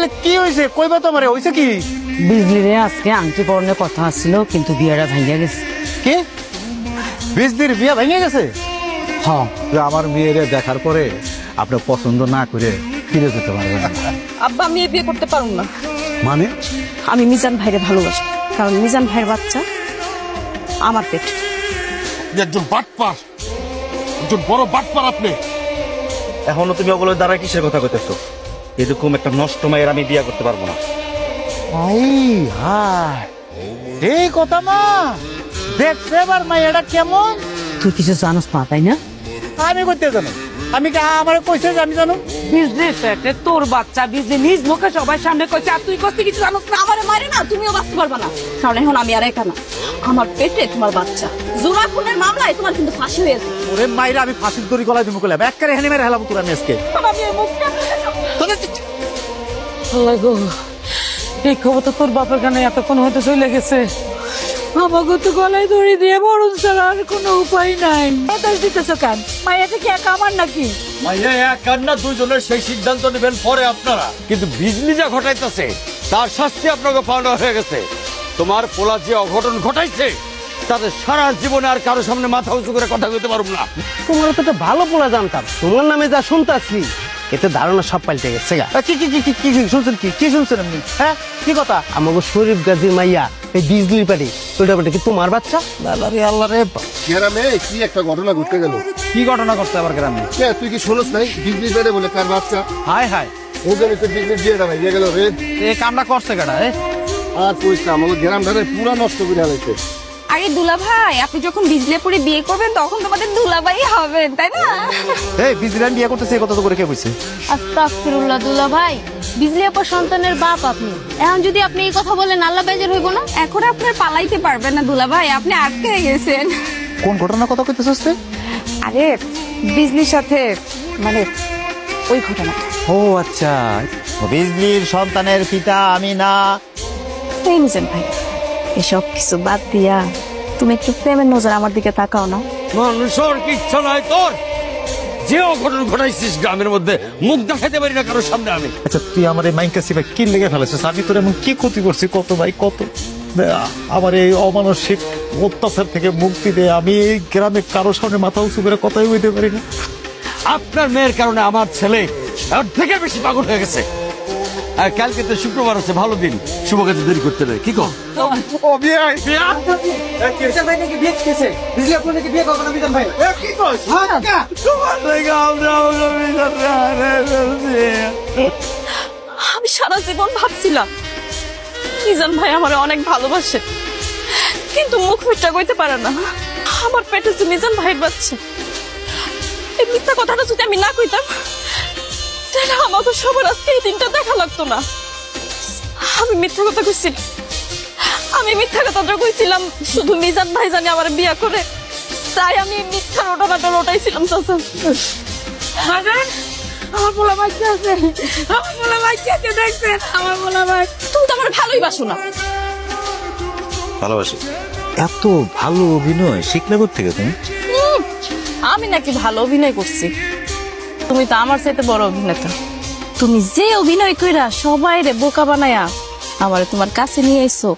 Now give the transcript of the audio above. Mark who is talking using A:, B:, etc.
A: তাহলে কি হয়েছে কইবা তো আমারে হয়েছে কি?
B: বিজলিরে আজকে আংটি পরনের কথা আসছিল, কিন্তু বিয়েটা ভাঙিয়া গেছে।
A: কি বিজলির বিয়া ভেঙে গেছে?
B: হ্যাঁ,
A: যে আমার মেয়েরে দেখার পরে আপনি পছন্দ না করে ফিরে যেতে পারবেন না।
C: আব্বা আমি এই বিয়ে করতে পারুম না।
A: মানে
C: আমি মিজান ভাইরে ভালোবাসি, কারণ মিজান ভাইয়ের বাচ্চা আমার পেট।
D: একজন বাটপার, একজন বড় বাটপার আপনি।
E: এখনো তুমি ওগুলোর দ্বারা কিসের কথা কইতেছো? এরকম একটা নষ্ট মায়ের আমি বিয়ে করতে পারবো না।
A: হাই এই কথা মা দেখছে এবার মা এটা কেমন?
B: তুই কিছু জানোস না তাই না?
A: আমি করতে জানো? আমি কি আমার কইছে যে আমি জানো?
B: বিজলি পেটে তোর বাচ্চা, বিজলি নিজ মুখে সবার সামনে কইছে, আর তুই কষ্ট কিছু জানোস না?
C: আমারে মারে না, তুমিও বাঁচতে পারবা না, কারণ এখন আমি আর একা না, আমার পেটে তোমার বাচ্চা। জোড়া খুনের মামলায় তোমার কিন্তু ফাঁসি হয়েছে।
A: ওরে মাইরা আমি ফাঁসির দড়ি গলায় দিমু কইলাম, একবারে হেনে মেরে হেলাম তোর আমি আজকে।
C: আমি এই মুখটা
B: আল্লাহ গো, এই খবর তো তোর বাপের কানে এতক্ষণ হতে চলে গেছে। আমাকে তো গলায় দড়ি দিয়ে মরণ ছাড়া আর কোনো উপায় নাই। এত দিতেছ কেন? মাইয়াটা কি একা আমার নাকি?
D: মাইয়া এক আর না দুইজনের সেই সিদ্ধান্ত নেবেন পরে আপনারা, কিন্তু বিজলি যা ঘটাইতেছে তার শাস্তি আপনাকে পাওয়া হয়ে গেছে। তোমার পোলা যে অঘটন ঘটাইছে তাদের সারা জীবনে আর কারো সামনে মাথা উঁচু করে কথা বলতে পারবো না।
F: তোমার তো একটা ভালো পোলা জানতাম, তোমার নামে যা শুনতাছি এতে ধারণা সব পাল্টে গেছে গা।
A: কি কি কি কি কি শুনছেন? কি শুনছেন আপনি? হ্যাঁ কি কথা?
F: আমাকে শরীফ গাজীর মাইয়া এই বিজলি পাটি ওইটা পাটি কি তোমার বাচ্চা?
A: আল্লাহ রে আল্লাহ রে,
G: গ্রামে কি একটা ঘটনা ঘটতে গেল।
A: কি ঘটনা করতে আবার গ্রামে?
G: কে তুই কি শোনস নাই? বিজলি বেড়ে বলে কার বাচ্চা?
A: হাই হাই,
G: ও জানিস বিজলি বিয়েটা ভাই গেল রে।
A: এই কামটা করছে কেডা?
G: আর কইস না, আমাকে গ্রাম ধারে পুরা নষ্ট করে হালাইছে।
C: আরে দুলা ভাই, আপনি যখন বিজলিপুরে বিয়ে করবেন তখন তোমাদের দুলাভাই হবেন, তাই না?
A: এই বিজলিয়ান বিয়ে করতেছে এই কথা তো করে কে কইছে?
H: আস্তাগফিরুল্লাহ দুলা ভাই, বিজলি আপা সন্তানের বাপ আপনি, এখন যদি আপনি এই কথা বলেন আল্লাহ বেজার হইব না?
C: এখন আপনার পালাইতে পারবেন না দুলা ভাই, আপনি আটকে গেছেন।
A: কোন ঘটনার কথা কইতেছস তুই?
C: আরে বিজলির সাথে মানে ওই ঘটনাটা।
A: ও আচ্ছা, বিজলির সন্তানের পিতা আমি না।
C: এই মিজান ভাই, এসব কিছু বাদ দিয়া তুমি একটু প্রেমের নজর আমার দিকে তাকাও না।
D: মানুষের কিচ্ছু নয় তোর, যে অঘটন ঘটাইছিস গ্রামের মধ্যে মুখ দেখাতে পারি না কারোর সামনে আমি।
A: আচ্ছা তুই আমার এই মাইনকাসি ভাই কি লেগে ফেলেছিস? আমি তোর এমন কি ক্ষতি করছি? কত ভাই কত, আমার এই অমানসিক অত্যাচার থেকে মুক্তি দে। আমি এই গ্রামে কারোর সামনে মাথা উঁচু করে কথাই বলতে পারি না।
D: আপনার মেয়ের কারণে আমার ছেলে ওর থেকে বেশি পাগল হয়ে গেছে। আর কালকে তো শুক্রবার আছে, ভালো দিন, শুভ কাজে দেরি করতে নেই। কি কর
A: ও বিয়ে বিয়ে
C: আমি সারা জীবন ভাবছিলাম মিজান ভাই আমার অনেক ভালোবাসে, কিন্তু মুখ মিথ্যা কইতে পারে না। আমার পেটে যে মিজান ভাইয়ের বাচ্চা, এই মিথ্যা কথাটা যদি আমি না কইতাম তাহলে আমাকে সবার আজকে এই দিনটা দেখা লাগতো না। আমি মিথ্যা কথা কইছিলাম, আমি মিথ্যা কথাটা কইছিলাম শুধু মিজান ভাই জানি আমার বিয়া করে, তাই আমি মিথ্যা রোটানাটা রোটাইছিলাম। চাচা
B: আমার পোলা বাচ্চা আছে, আমার পোলা বাচ্চা আছে, দেখছেন আমার পোলা বাচ্চা।
C: তুমি তো আমার ভালোই বাসো না।
E: ভালোবাসি।
I: এত ভালো অভিনয় শিখলে কোত্থেকে তুমি?
C: আমি নাকি ভালো অভিনয় করছি? তুমি তো আমার চাইতে বড় অভিনেতা। তুমি যে অভিনয় কইরা সবাই রে বোকা বানায়া আমারে তোমার কাছে নিয়ে আইছো,